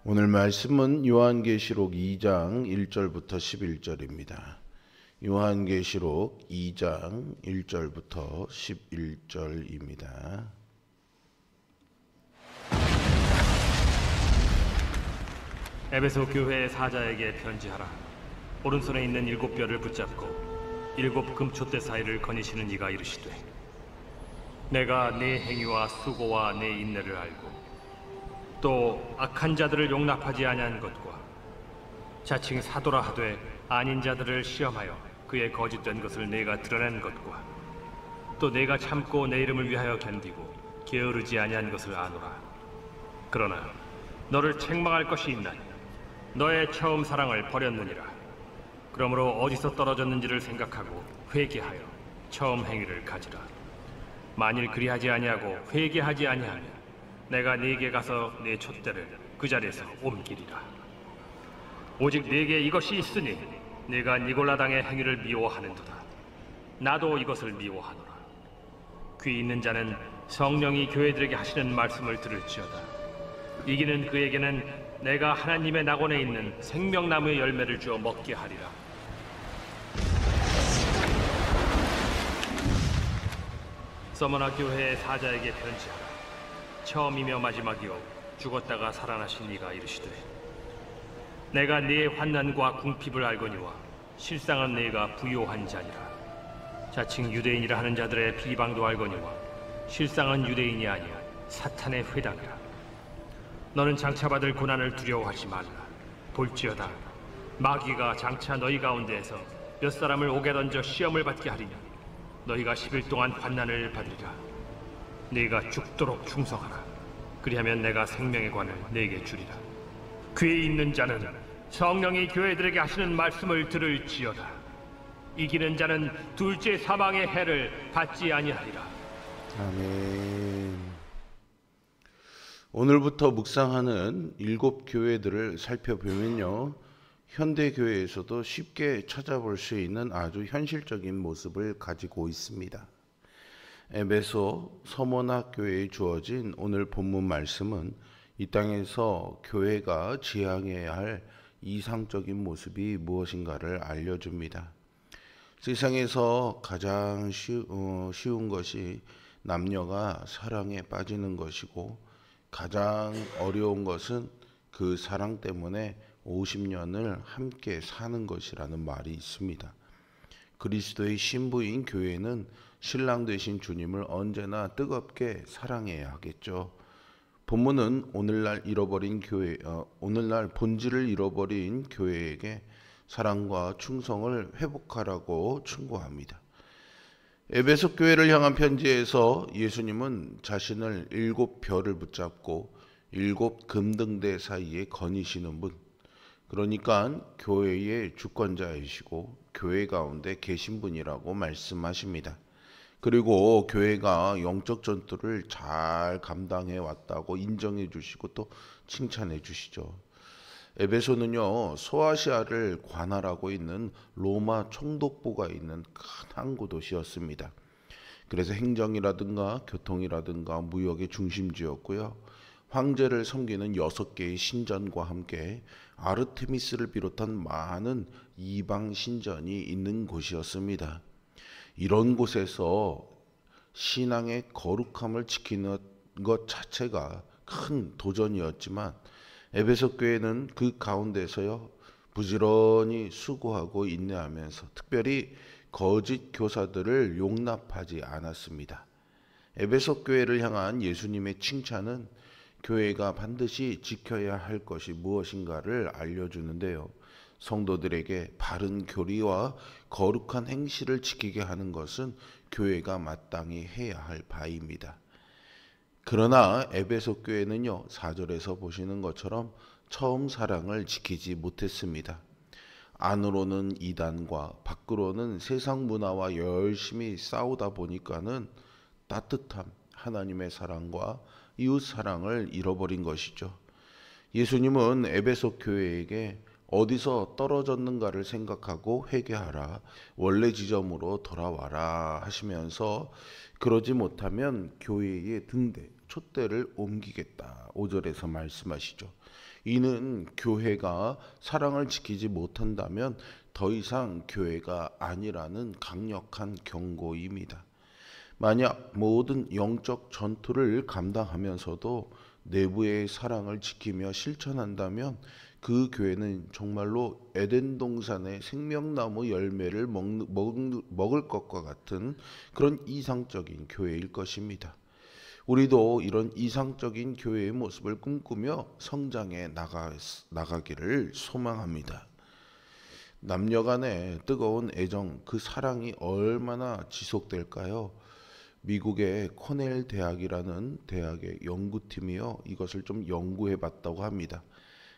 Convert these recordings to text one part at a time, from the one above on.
오늘 말씀은 요한계시록 2장 1절부터 11절입니다. 요한계시록 2장 1절부터 11절입니다. 에베소 교회의 사자에게 편지하라. 오른손에 있는 7뼈를 붙잡고 7 금촛대 사이를 거니시는 이가 이르시되, 내가 네 행위와 수고와 네 인내를 알고 또 악한 자들을 용납하지 아니한 것과 자칭 사도라 하되 아닌 자들을 시험하여 그의 거짓된 것을 내가 드러낸 것과 또 내가 참고 내 이름을 위하여 견디고 게으르지 아니한 것을 아노라. 그러나 너를 책망할 것이 있나니 너의 처음 사랑을 버렸느니라. 그러므로 어디서 떨어졌는지를 생각하고 회개하여 처음 행위를 가지라. 만일 그리하지 아니하고 회개하지 아니하면 내가 네게 가서 네 촛대를 그 자리에서 옮기리라. 오직 네게 이것이 있으니 네가 니골라당의 행위를 미워하는도다. 나도 이것을 미워하노라. 귀 있는 자는 성령이 교회들에게 하시는 말씀을 들을지어다. 이기는 그에게는 내가 하나님의 낙원에 있는 생명나무의 열매를 주어 먹게 하리라. 서머나 교회의 사자에게 편지하라. 처음이며 마지막이요 죽었다가 살아나신 이가 이르시되, 내가 네의 환난과 궁핍을 알거니와 실상은 네가 부요한 자니라. 자칭 유대인이라 하는 자들의 비방도 알거니와 실상은 유대인이 아니야 사탄의 회당이라. 너는 장차 받을 고난을 두려워하지 말라. 볼지어다 마귀가 장차 너희 가운데에서 몇 사람을 옥에 던져 시험을 받게 하리니 너희가 10일 동안 환난을 받으리라. 네가 죽도록 충성하라. 그리하면 내가 생명의 관을 네게 주리라. 귀 있는 자는 성령이 교회들에게 하시는 말씀을 들을지어다. 이기는 자는 둘째 사망의 해를 받지 아니하리라. 아멘. 오늘부터 묵상하는 7 교회들을 살펴보면요, 현대 교회에서도 쉽게 찾아볼 수 있는 아주 현실적인 모습을 가지고 있습니다. 에베소 서머나 교회에 주어진 오늘 본문 말씀은 이 땅에서 교회가 지향해야 할 이상적인 모습이 무엇인가를 알려줍니다. 세상에서 가장 쉬운 것이 남녀가 사랑에 빠지는 것이고, 가장 어려운 것은 그 사랑 때문에 50년을 함께 사는 것이라는 말이 있습니다. 그리스도의 신부인 교회는 신랑 되신 주님을 언제나 뜨겁게 사랑해야 하겠죠. 본문은 오늘날 본질을 잃어버린 교회에게 사랑과 충성을 회복하라고 충고합니다. 에베소 교회를 향한 편지에서 예수님은 자신을 7벼를 붙잡고 7 금등대 사이에 거니시는 분, 그러니까 교회의 주권자이시고 교회 가운데 계신 분이라고 말씀하십니다. 그리고 교회가 영적 전투를 잘 감당해 왔다고 인정해 주시고 또 칭찬해 주시죠. 에베소는요, 소아시아를 관할하고 있는 로마 총독부가 있는 큰 항구 도시였습니다. 그래서 행정이라든가 교통이라든가 무역의 중심지였고요, 황제를 섬기는 6개의 신전과 함께 아르테미스를 비롯한 많은 이방 신전이 있는 곳이었습니다. 이런 곳에서 신앙의 거룩함을 지키는 것 자체가 큰 도전이었지만, 에베소 교회는 그 가운데서요 부지런히 수고하고 인내하면서 특별히 거짓 교사들을 용납하지 않았습니다. 에베소 교회를 향한 예수님의 칭찬은 교회가 반드시 지켜야 할 것이 무엇인가를 알려주는데요, 성도들에게 바른 교리와 거룩한 행실을 지키게 하는 것은 교회가 마땅히 해야 할 바입니다. 그러나 에베소 교회는요, 4절에서 보시는 것처럼 처음 사랑을 지키지 못했습니다. 안으로는 이단과 밖으로는 세상 문화와 열심히 싸우다 보니까는 따뜻함, 하나님의 사랑과 이웃 사랑을 잃어버린 것이죠. 예수님은 에베소 교회에게 어디서 떨어졌는가를 생각하고 회개하라, 원래 지점으로 돌아와라 하시면서 그러지 못하면 교회의 등대, 촛대를 옮기겠다. 5절에서 말씀하시죠. 이는 교회가 사랑을 지키지 못한다면 더 이상 교회가 아니라는 강력한 경고입니다. 만약 모든 영적 전투를 감당하면서도 내부의 사랑을 지키며 실천한다면 그 교회는 정말로 에덴 동산의 생명나무 열매를 먹을 것과 같은 그런 이상적인 교회일 것입니다. 우리도 이런 이상적인 교회의 모습을 꿈꾸며 성장해 나가기를 소망합니다. 남녀 간의 뜨거운 애정, 그 사랑이 얼마나 지속될까요? 미국의 코넬 대학이라는 대학의 연구팀이요, 이것을 좀 연구해 봤다고 합니다.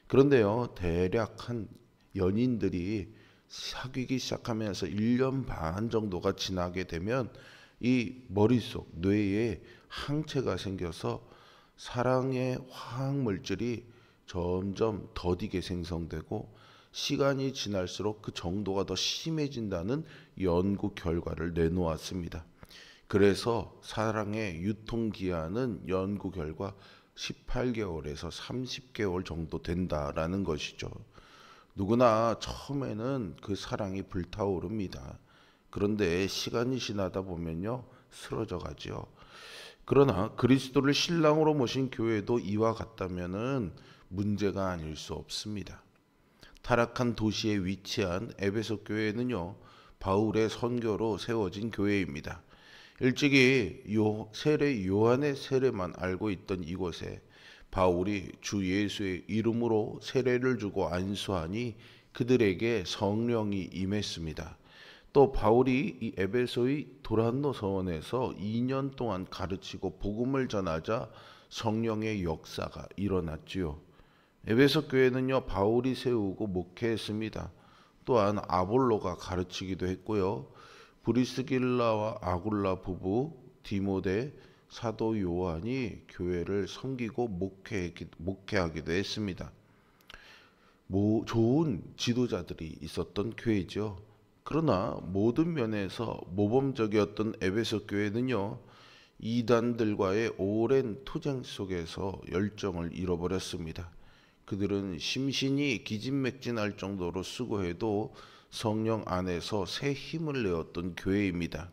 그런데요, 대략 한 연인들이 사귀기 시작하면서 1년 반 정도가 지나게 되면 이 머릿속, 뇌에 항체가 생겨서 사랑의 화학 물질이 점점 더디게 생성되고 시간이 지날수록 그 정도가 더 심해진다는 연구 결과를 내놓았습니다. 그래서 사랑의 유통기한은 연구 결과 18개월에서 30개월 정도 된다라는 것이죠. 누구나 처음에는 그 사랑이 불타오릅니다. 그런데 시간이 지나다 보면요, 쓰러져 가죠. 그러나 그리스도를 신랑으로 모신 교회도 이와 같다면은 문제가 아닐 수 없습니다. 타락한 도시에 위치한 에베소 교회는요, 바울의 선교로 세워진 교회입니다. 일찍이 세례 요한의 세례만 알고 있던 이곳에 바울이 주 예수의 이름으로 세례를 주고 안수하니 그들에게 성령이 임했습니다. 또 바울이 이 에베소의 도란노 서원에서 2년 동안 가르치고 복음을 전하자 성령의 역사가 일어났지요. 에베소 교회는요, 바울이 세우고 목회했습니다. 또한 아볼로가 가르치기도 했고요. 브리스길라와 아굴라 부부, 디모데, 사도 요한이 교회를 섬기고 목회하기도 했습니다. 좋은 지도자들이 있었던 교회죠. 그러나 모든 면에서 모범적이었던 에베소 교회는요, 이단들과의 오랜 투쟁 속에서 열정을 잃어버렸습니다. 그들은 심신이 기진맥진할 정도로 수고해도 성령 안에서 새 힘을 내었던 교회입니다.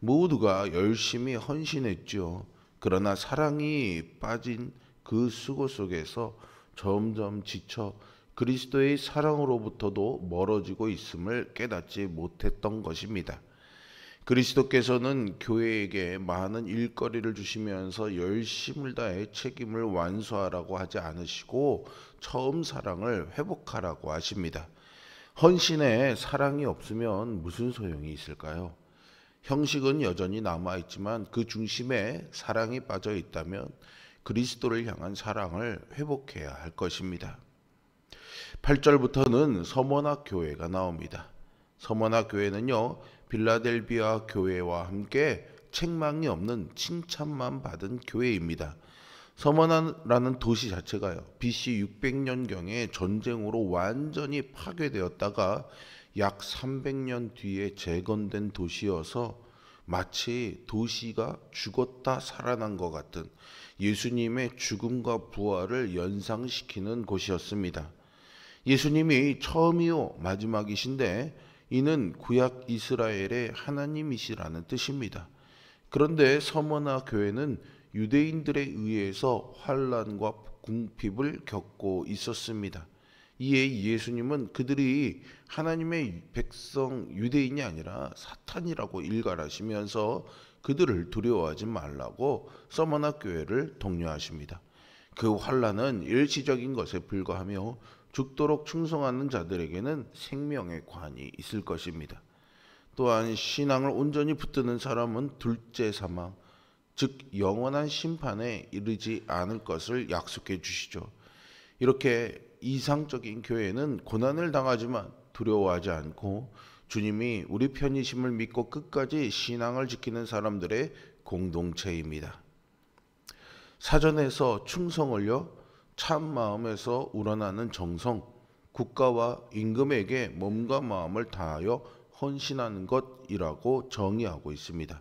모두가 열심히 헌신했죠. 그러나 사랑이 빠진 그 수고 속에서 점점 지쳐 그리스도의 사랑으로부터도 멀어지고 있음을 깨닫지 못했던 것입니다. 그리스도께서는 교회에게 많은 일거리를 주시면서 열심을 다해 책임을 완수하라고 하지 않으시고 처음 사랑을 회복하라고 하십니다. 헌신에 사랑이 없으면 무슨 소용이 있을까요? 형식은 여전히 남아있지만 그 중심에 사랑이 빠져 있다면 그리스도를 향한 사랑을 회복해야 할 것입니다. 8절부터는 서머나 교회가 나옵니다. 서머나 교회는요, 빌라델비아 교회와 함께 책망이 없는 칭찬만 받은 교회입니다. 서머나라는 도시 자체가요, BC 600년경에 전쟁으로 완전히 파괴되었다가 약 300년 뒤에 재건된 도시여서 마치 도시가 죽었다 살아난 것 같은 예수님의 죽음과 부활을 연상시키는 곳이었습니다. 예수님이 처음이요 마지막이신데 이는 구약 이스라엘의 하나님이시라는 뜻입니다. 그런데 서머나 교회는 유대인들에 의해서 환난과 궁핍을 겪고 있었습니다. 이에 예수님은 그들이 하나님의 백성 유대인이 아니라 사탄이라고 일갈하시면서 그들을 두려워하지 말라고 서머나 교회를 독려하십니다. 그 환난은 일시적인 것에 불과하며 죽도록 충성하는 자들에게는 생명의 관이 있을 것입니다. 또한 신앙을 온전히 붙드는 사람은 둘째 사망, 즉 영원한 심판에 이르지 않을 것을 약속해 주시죠. 이렇게 이상적인 교회는 고난을 당하지만 두려워하지 않고 주님이 우리 편이심을 믿고 끝까지 신앙을 지키는 사람들의 공동체입니다. 사전에서 충성을요, 참 마음에서 우러나는 정성, 국가와 임금에게 몸과 마음을 다하여 헌신하는 것이라고 정의하고 있습니다.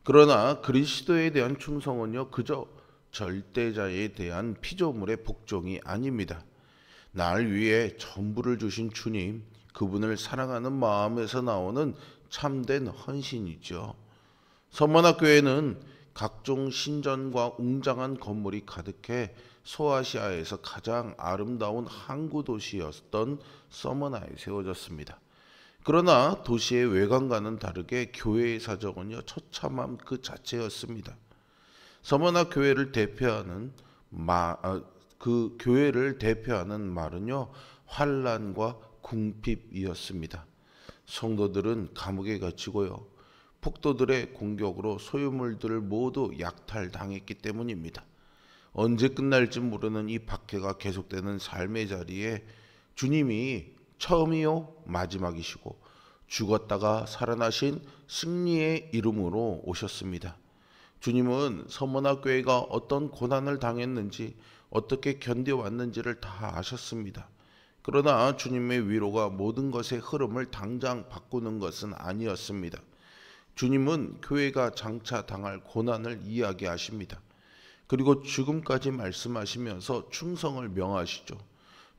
그러나 그리스도에 대한 충성은요, 그저 절대자에 대한 피조물의 복종이 아닙니다. 날 위해 전부를 주신 주님, 그분을 사랑하는 마음에서 나오는 참된 헌신이죠. 서머나교회는 각종 신전과 웅장한 건물이 가득해 소아시아에서 가장 아름다운 항구 도시였던 서머나에 세워졌습니다. 그러나 도시의 외관과는 다르게 교회의 사정은요, 처참함 그 자체였습니다. 서머나 교회를 대표하는 그 교회를 대표하는 말은요, 환난과 궁핍이었습니다. 성도들은 감옥에 갇히고요, 폭도들의 공격으로 소유물들을 모두 약탈당했기 때문입니다. 언제 끝날지 모르는 이 박해가 계속되는 삶의 자리에 주님이 처음이요 마지막이시고 죽었다가 살아나신 승리의 이름으로 오셨습니다. 주님은 서머나 교회가 어떤 고난을 당했는지 어떻게 견뎌왔는지를 다 아셨습니다. 그러나 주님의 위로가 모든 것의 흐름을 당장 바꾸는 것은 아니었습니다. 주님은 교회가 장차 당할 고난을 이야기하십니다. 그리고 죽음까지 말씀하시면서 충성을 명하시죠.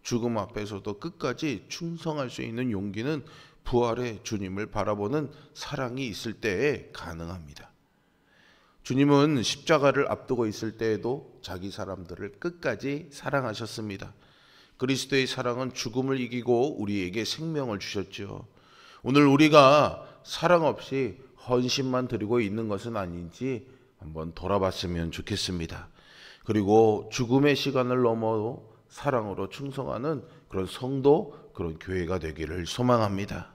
죽음 앞에서도 끝까지 충성할 수 있는 용기는 부활의 주님을 바라보는 사랑이 있을 때에 가능합니다. 주님은 십자가를 앞두고 있을 때에도 자기 사람들을 끝까지 사랑하셨습니다. 그리스도의 사랑은 죽음을 이기고 우리에게 생명을 주셨죠. 오늘 우리가 사랑 없이 헌신만 드리고 있는 것은 아닌지 한번 돌아봤으면 좋겠습니다. 그리고 죽음의 시간을 넘어도 사랑으로 충성하는 그런 성도, 그런 교회가 되기를 소망합니다.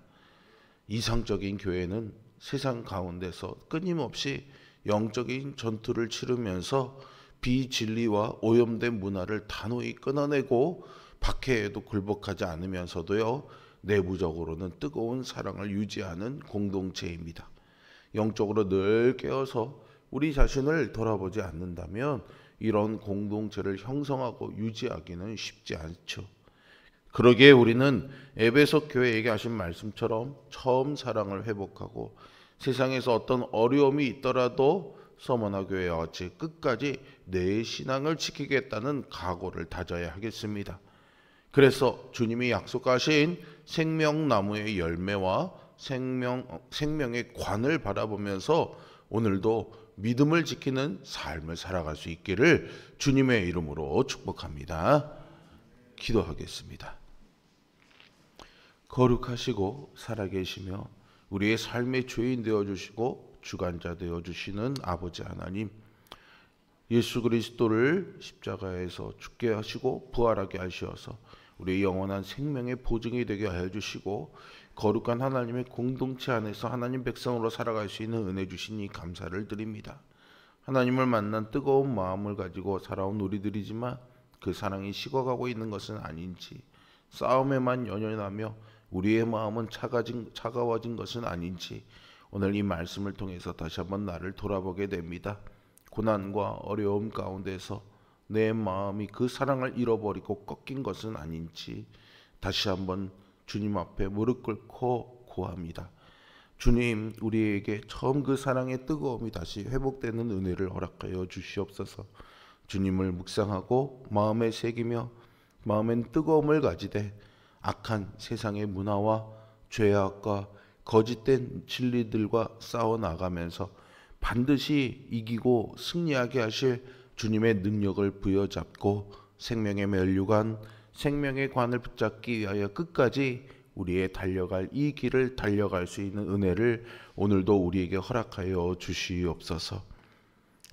이상적인 교회는 세상 가운데서 끊임없이 영적인 전투를 치르면서 비진리와 오염된 문화를 단호히 끊어내고 박해에도 굴복하지 않으면서도요, 내부적으로는 뜨거운 사랑을 유지하는 공동체입니다. 영적으로 늘 깨어서 우리 자신을 돌아보지 않는다면 이런 공동체를 형성하고 유지하기는 쉽지 않죠. 그러기에 우리는 에베소 교회에게 하신 말씀처럼 처음 사랑을 회복하고 세상에서 어떤 어려움이 있더라도 서머나 교회와 같이 끝까지 내 신앙을 지키겠다는 각오를 다져야 하겠습니다. 그래서 주님이 약속하신 생명나무의 열매와 생명의 관을 바라보면서 오늘도 믿음을 지키는 삶을 살아갈 수 있기를 주님의 이름으로 축복합니다. 기도하겠습니다. 거룩하시고 살아계시며 우리의 삶의 주인 되어주시고 주관자 되어주시는 아버지 하나님, 예수 그리스도를 십자가에서 죽게 하시고 부활하게 하시어서 우리의 영원한 생명의 보증이 되게 하여 주시고 거룩한 하나님의 공동체 안에서 하나님 백성으로 살아갈 수 있는 은혜 주시니 감사를 드립니다. 하나님을 만난 뜨거운 마음을 가지고 살아온 우리들이지만 그 사랑이 식어가고 있는 것은 아닌지, 싸움에만 연연하며 우리의 마음은 차가워진 것은 아닌지 오늘 이 말씀을 통해서 다시 한번 나를 돌아보게 됩니다. 고난과 어려움 가운데서 내 마음이 그 사랑을 잃어버리고 꺾인 것은 아닌지 다시 한번 주님 앞에 무릎 꿇고 구합니다. 주님, 우리에게 처음 그 사랑의 뜨거움이 다시 회복되는 은혜를 허락하여 주시옵소서. 주님을 묵상하고 마음에 새기며 마음엔 뜨거움을 가지되 악한 세상의 문화와 죄악과 거짓된 진리들과 싸워나가면서 반드시 이기고 승리하게 하실 주님의 능력을 부여잡고 생명의 면류관, 생명의 관을 붙잡기 위하여 끝까지 우리의 달려갈 이 길을 달려갈 수 있는 은혜를 오늘도 우리에게 허락하여 주시옵소서.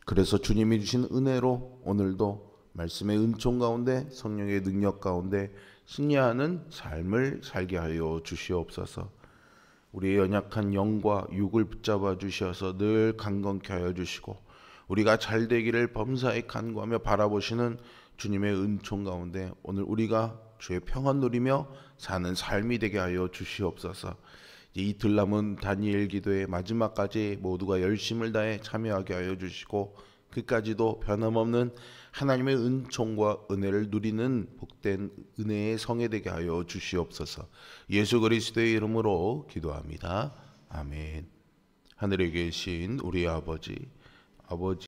그래서 주님이 주신 은혜로 오늘도 말씀의 은총 가운데 성령의 능력 가운데 승리하는 삶을 살게 하여 주시옵소서. 우리의 연약한 영과 육을 붙잡아 주셔서 늘 강건케 하여 주시고 우리가 잘 되기를 범사에 간구하며 바라보시는 주님의 은총 가운데 오늘 우리가 주의 평안 누리며 사는 삶이 되게 하여 주시옵소서. 이틀 남은 다니엘 기도의 마지막까지 모두가 열심을 다해 참여하게 하여 주시고 그까지도 변함없는 하나님의 은총과 은혜를 누리는 복된 은혜의 성에 되게 하여 주시옵소서. 예수 그리스도의 이름으로 기도합니다. 아멘. 하늘에 계신 우리 아버지